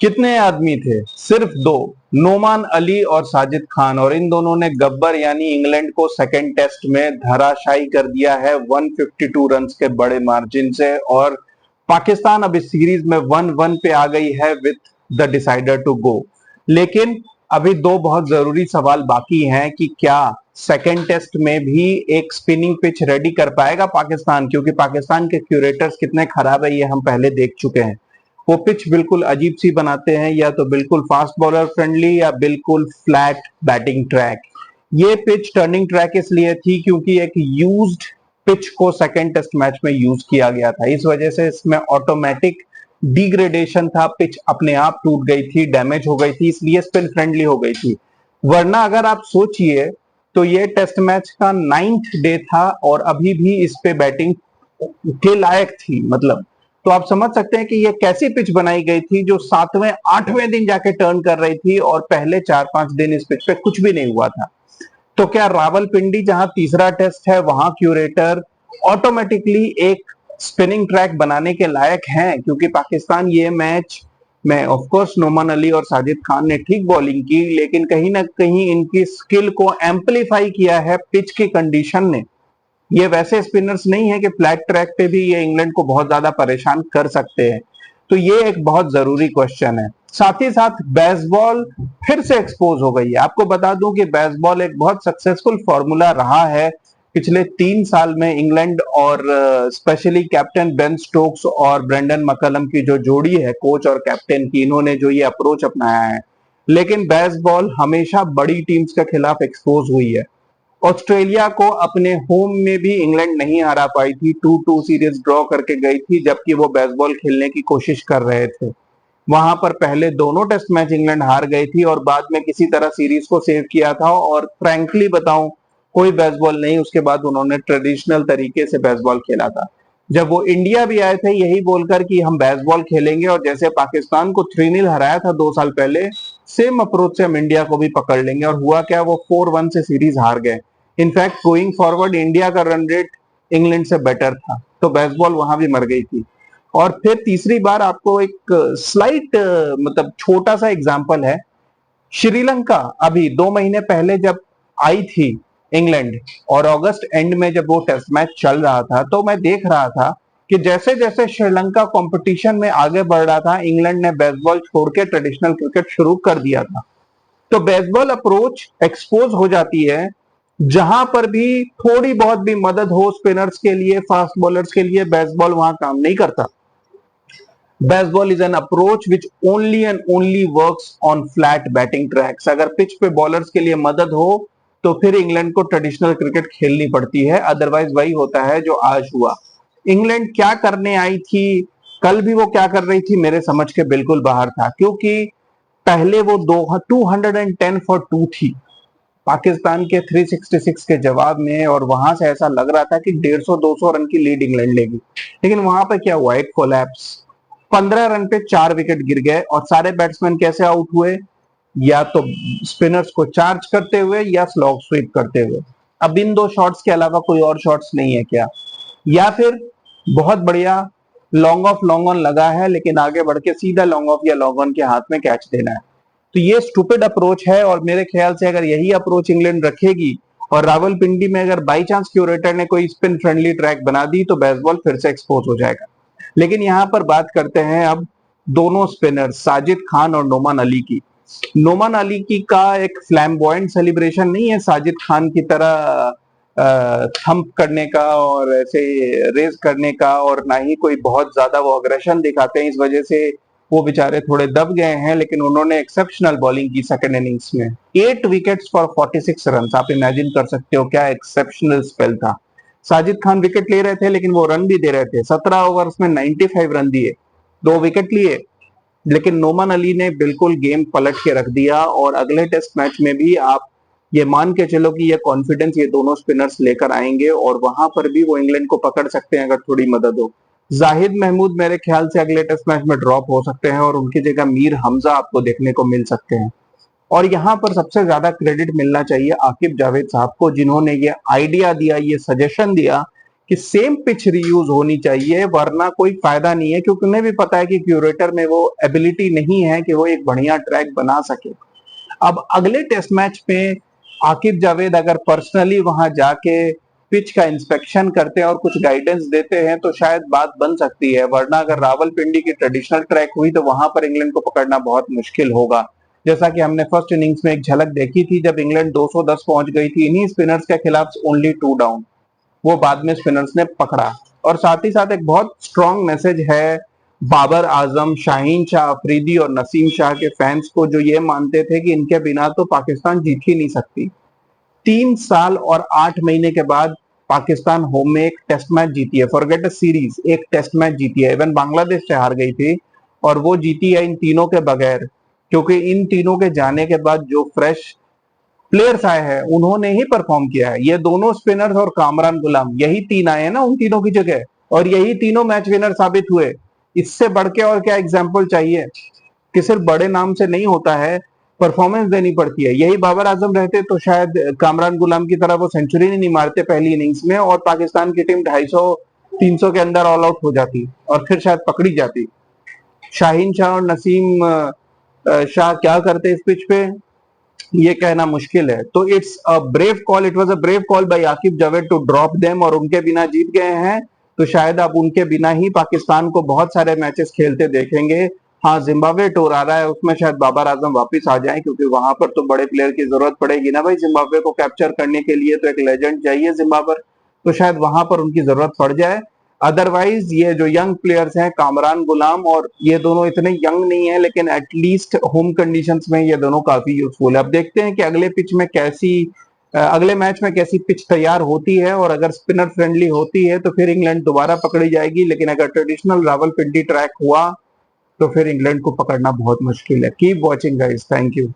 कितने आदमी थे? सिर्फ दो, नोमान अली और साजिद खान, और इन दोनों ने गब्बर यानी इंग्लैंड को सेकेंड टेस्ट में धराशायी कर दिया है 152 रन के बड़े मार्जिन से। और पाकिस्तान अब इस सीरीज में 1-1 पे आ गई है with the decider to go. लेकिन अभी दो बहुत जरूरी सवाल बाकी हैं कि क्या सेकेंड टेस्ट में भी एक स्पिनिंग पिच रेडी कर पाएगा पाकिस्तान, क्योंकि पाकिस्तान के क्यूरेटर्स कितने खराब है ये हम पहले देख चुके हैं। वो पिच बिल्कुल अजीब सी बनाते हैं, या तो बिल्कुल फास्ट बॉलर फ्रेंडली या बिल्कुल फ्लैट बैटिंग ट्रैक। ये पिच टर्निंग ट्रैक इसलिए थी क्योंकि एक यूज्ड पिच को सेकेंड टेस्ट मैच में यूज किया गया था, इस वजह से इसमें ऑटोमेटिक डिग्रेडेशन था, पिच अपने आप टूट गई थी, डैमेज हो गई थी, इसलिए स्पिन फ्रेंडली हो गई थी। वरना अगर आप सोचिए तो ये टेस्ट मैच का 9th डे था और अभी भी इस पे बैटिंग के लायक थी, मतलब तो आप समझ सकते हैं कि ये कैसी पिच बनाई गई थी जो 7वें 8वें दिन जाके टर्न कर रही थी और पहले 4-5 दिन इस पिच पे कुछ भी नहीं हुआ था। तो क्या रावलपिंडी जहां तीसरा टेस्ट है वहां क्यूरेटर ऑटोमेटिकली एक स्पिनिंग ट्रैक बनाने के लायक हैं? क्योंकि पाकिस्तान ये मैच में ऑफ कोर्स नोमान अली और साजिद खान ने ठीक बॉलिंग की, लेकिन कहीं ना कहीं इनकी स्किल को एम्पलीफाई किया है पिच की कंडीशन ने। ये वैसे स्पिनर्स नहीं है कि फ्लैट ट्रैक पे भी ये इंग्लैंड को बहुत ज्यादा परेशान कर सकते हैं। तो ये एक बहुत जरूरी क्वेश्चन है। साथ ही साथ बेसबॉल फिर से एक्सपोज हो गई है। आपको बता दूं कि बेसबॉल एक बहुत सक्सेसफुल फॉर्मूला रहा है पिछले 3 साल में इंग्लैंड, और स्पेशली कैप्टन बेन स्टोक्स और ब्रेंडन मकलम की जो जोड़ी है कोच और कैप्टन की, इन्होंने जो ये अप्रोच अपनाया है। लेकिन बेसबॉल हमेशा बड़ी टीम्स के खिलाफ एक्सपोज हुई है। ऑस्ट्रेलिया को अपने होम में भी इंग्लैंड नहीं हरा पाई थी, 2-2 सीरीज ड्रॉ करके गई थी, जबकि वो बेसबॉल खेलने की कोशिश कर रहे थे। वहां पर पहले दोनों टेस्ट मैच इंग्लैंड हार गई थी और बाद में किसी तरह सीरीज को सेव किया था, और फ्रैंकली बताऊं कोई बेसबॉल नहीं, उसके बाद उन्होंने ट्रेडिशनल तरीके से बेसबॉल खेला था। जब वो इंडिया भी आए थे यही बोलकर कि हम बेसबॉल खेलेंगे, और जैसे पाकिस्तान को 3-0 हराया था 2 साल पहले, सेम अप्रोच से हम इंडिया को भी पकड़ लेंगे। और हुआ क्या, वो 4-1 से सीरीज हार गए। इनफैक्ट गोइंग फॉरवर्ड इंडिया का रन रेट इंग्लैंड से बेटर था, तो बेसबॉल वहां भी मर गई थी। और फिर तीसरी बार आपको एक स्लाइट मतलब छोटा सा एग्जांपल है। श्रीलंका अभी 2 महीने पहले जब आई थी इंग्लैंड, और अगस्त एंड में जब वो टेस्ट मैच चल रहा था, तो मैं देख रहा था कि जैसे जैसे श्रीलंका कंपटीशन में आगे बढ़ रहा था, इंग्लैंड ने बेसबॉल छोड़ के ट्रेडिशनल क्रिकेट शुरू कर दिया था। तो बेसबॉल अप्रोच एक्सपोज हो जाती है जहां पर भी थोड़ी बहुत भी मदद हो स्पिनर्स के लिए, फास्ट बॉलर्स के लिए, बेसबॉल वहां काम नहीं करता। Baseball is an approach which only and only works on flat batting tracks. अगर पिच पे बॉलर्स के लिए मदद हो तो फिर इंग्लैंड को ट्रेडिशनल क्रिकेट खेलनी पड़ती है, अदरवाइज वही होता है जो आज हुआ। इंग्लैंड क्या करने आई थी, कल भी वो क्या कर रही थी, मेरे समझ के बिल्कुल बाहर था, क्योंकि पहले वो 210 फॉर 2 थी पाकिस्तान के 366 के जवाब में, और वहां से ऐसा लग रहा था कि 150-200 रन की लीड इंग्लैंड लेगी। लेकिन वहां पर क्या हुआ, एक कोलैप्स। 15 रन पे 4 विकेट गिर गए, और सारे बैट्समैन कैसे आउट हुए, या तो स्पिनर्स को चार्ज करते हुए या स्लॉग स्वीप करते हुए। अब इन दो शॉट्स के अलावा कोई और शॉट्स नहीं है क्या, या फिर बहुत बढ़िया लॉन्ग ऑफ लॉन्ग ऑन लगा है लेकिन आगे बढ़ के सीधा लॉन्ग ऑफ या लॉन्ग ऑन के हाथ में कैच देना है। तो ये स्टूपिड अप्रोच है, और मेरे ख्याल से अगर यही अप्रोच इंग्लैंड रखेगी और रावलपिंडी में अगर बाई चांस क्यूरेटर ने कोई स्पिन फ्रेंडली ट्रैक बना दी तो बेसबॉल फिर से एक्सपोज हो जाएगा। लेकिन यहां पर बात करते हैं अब दोनों स्पिनर साजिद खान और नोमान अली की। नोमान अली की का एक फ्लैम्बॉयंट सेलिब्रेशन नहीं है साजिद खान की तरह थंप करने का और ऐसे रेस करने का, और ना ही कोई बहुत ज्यादा वो अग्रेशन दिखाते हैं, इस वजह से वो बेचारे थोड़े दब गए हैं। लेकिन उन्होंने एक्सेप्शनल बॉलिंग की सेकंड इनिंग्स में, 8 विकेट्स फॉर 46 रन। आप इमेजिन कर सकते हो क्या एक्सेप्शनल स्पेल था। साजिद खान विकेट ले रहे थे लेकिन वो रन भी दे रहे थे, 17 ओवर्स में 95 रन दिए, 2 विकेट लिए। लेकिन नोमान अली ने बिल्कुल गेम पलट के रख दिया, और अगले टेस्ट मैच में भी आप ये मान के चलो कि ये कॉन्फिडेंस ये दोनों स्पिनर्स लेकर आएंगे, और वहां पर भी वो इंग्लैंड को पकड़ सकते हैं अगर थोड़ी मदद हो। जाहिद महमूद मेरे ख्याल से अगले टेस्ट मैच में ड्रॉप हो सकते हैं, और उनकी जगह मीर हमजा आपको देखने को मिल सकते हैं। और यहाँ पर सबसे ज्यादा क्रेडिट मिलना चाहिए आकिब जावेद साहब को, जिन्होंने ये आइडिया दिया, ये सजेशन दिया कि सेम पिच रीयूज होनी चाहिए, वरना कोई फायदा नहीं है, क्योंकि उन्हें भी पता है कि क्यूरेटर में वो एबिलिटी नहीं है कि वो एक बढ़िया ट्रैक बना सके। अब अगले टेस्ट मैच में आकिब जावेद अगर पर्सनली वहां जाके पिच का इंस्पेक्शन करते हैं और कुछ गाइडेंस देते हैं तो शायद बात बन सकती है, वरना अगर रावलपिंडी की ट्रेडिशनल ट्रैक हुई तो वहां पर इंग्लैंड को पकड़ना बहुत मुश्किल होगा। जैसा कि हमने फर्स्ट इनिंग्स में एक झलक देखी थी, जब इंग्लैंड 210 पहुंच गई थी इन्हीं स्पिनर्स के खिलाफ ओनली 2 डाउन, वो बाद में स्पिनर्स ने पकड़ा। और साथ ही साथ एक बहुत स्ट्रॉन्ग मैसेज है बाबर आजम, शाहीन शाह अफरीदी और नसीम शाह के फैंस को, जो ये मानते थे कि इनके बिना तो पाकिस्तान जीत ही नहीं सकती। 3 साल और 8 महीने के बाद पाकिस्तान होम में एक टेस्ट मैच जीती है, फॉरगेट अ सीरीज, एक टेस्ट मैच जीती है। इवन बांग्लादेश से हार गई थी और वो जीती है इन तीनों के बगैर, क्योंकि इन तीनों के जाने के बाद जो फ्रेश प्लेयर्स आए हैं उन्होंने ही परफॉर्म किया है। ये दोनों स्पिनर्स और कामरान गुलाम, यही 3 आए हैं ना उन तीनों की जगह, और यही तीनों मैच विनर साबित हुए। इससे बढ़ के और क्या एग्जाम्पल चाहिए कि सिर्फ बड़े नाम से नहीं होता है, परफॉर्मेंस देनी पड़ती है। यही बाबर आजम रहते तो शायद कामरान गुलाम की तरह वो सेंचुरी नहीं मारते पहली इनिंग्स में, और पाकिस्तान की टीम 250-300 के अंदर ऑल आउट हो जाती और फिर शायद पकड़ी जाती। शाहीन शाह और नसीम शाह क्या करते इस पिच पे, ये कहना मुश्किल है। तो it's a brave call, it was a brave call by Aqib Javed to drop them, और उनके बिना जीत गए हैं तो शायद आप उनके बिना ही पाकिस्तान को बहुत सारे मैचेस खेलते देखेंगे। हाँ, जिम्बाब्वे टूर आ रहा है, उसमें शायद बाबर आजम वापस आ जाए, क्योंकि वहां पर तो बड़े प्लेयर की जरूरत पड़ेगी ना भाई। जिम्बाब्वे को कैप्चर करने के लिए तो एक लेजेंड चाहिए जिम्बाब्वे, तो शायद वहां पर उनकी जरूरत पड़ जाए। अदरवाइज ये जो यंग प्लेयर्स हैं कामरान गुलाम, और ये दोनों इतने यंग नहीं है लेकिन एटलीस्ट होम कंडीशंस में ये दोनों काफी यूजफुल है। अब देखते हैं कि अगले मैच में कैसी पिच तैयार होती है, और अगर स्पिनर फ्रेंडली होती है तो फिर इंग्लैंड दोबारा पकड़ी जाएगी, लेकिन अगर ट्रेडिशनल रावलपिंडी ट्रैक हुआ तो फिर इंग्लैंड को पकड़ना बहुत मुश्किल है। Keep watching guys, thank you.